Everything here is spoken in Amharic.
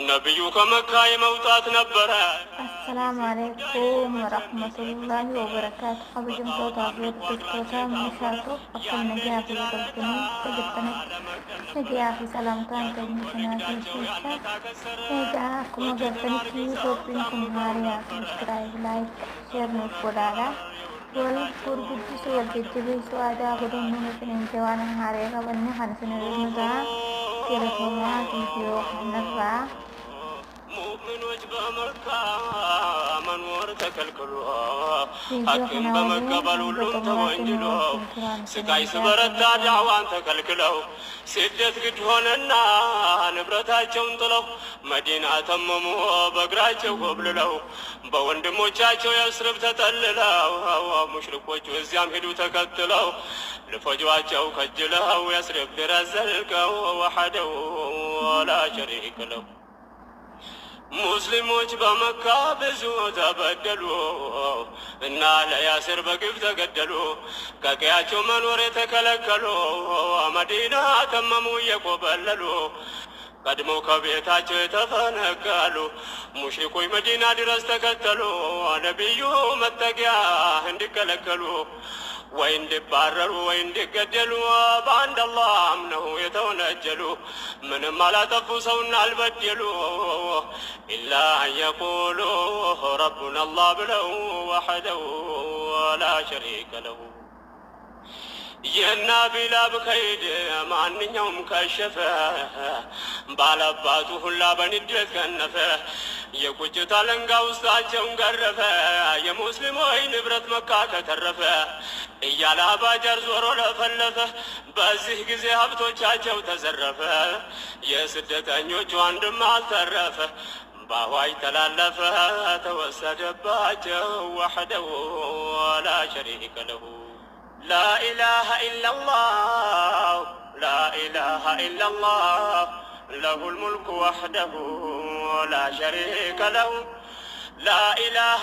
ነብዩ ከመካ የመውጣት ነበረ። السلام عليكم ورحمة الله وبركاته. أبجمتوتا بيرتوتا مشاتو أقل نجاة في قلبنا تجتنا نجاة في سلامتان تجمشنا في الشيشة نجاة كما قلتني في توبينكم هاريا سبسكرايب لايك شير نوشكولالا والقرقدس والججبيس وعدا قدوم من انتوانا هاريا قبلنا خانسنا رزمتا كيرتوما فيديو نرى ሙእሚኖች በመካ መኖር ተከልክሎ ሐቅን በመቀበል ሁሉም ተወንጅሎ ስቃይ ስበረታ ዳዕዋን ተከልክለው ስደት ግድ ሆነና ንብረታቸውን ጥለው መዲና ተመሙ በእግራቸው ኮብልለው በወንድሞቻቸው የስርብ ተጠልለው ሙሽሪኮቹ እዚያም ሄዱ ተከትለው ልፈጇቸው ከጅለው የስርብ ድረስ ዘልቀው ወሐደው ወላ ሸሪክ ለው ሙስሊሞች በመካ ብዙ ተበደሉ እና ለያሲር በግፍ ተገደሉ። ከቀያቸው መኖር የተከለከሉ መዲና ተመሙ እየኮበለሉ ቀድሞ ከቤታቸው የተፈነቀሉ ሙሽሪኮች መዲና ድረስ ተከተሉ ነቢዩ መጠጊያ እንዲከለከሉ ወይ እንዲባረሩ ወይ እንዲገደሉ በአንድ አላህ አምነው የተወነጀሉ ምንም አላጠፉ ሰውና አልበደሉ ኢላ አን የቁሉ ረቡና አላህ ብለው ወሐደው ወላ ሸሪከ ለሁ። የናቢላ ብከይድ ማንኛውም ከሸፈ ባላባቱ ሁላ በንዴት ከነፈ የቁጭት አለንጋ ውስጣቸውን ገረፈ የሙስሊሞች ንብረት መካ ከተረፈ እያለ አባጃር ዞሮ ለፈለፈ በዚህ ጊዜ ሀብቶቻቸው ተዘረፈ የስደተኞቹ አንድም አልተረፈ በአዋጅ ተላለፈ ተወሰደባቸው ወሐደው ወላ ሸሪከ ለሁ። لا إله إلا الله لا إله إلا الله له الملك وحده ولا شريك له لا إله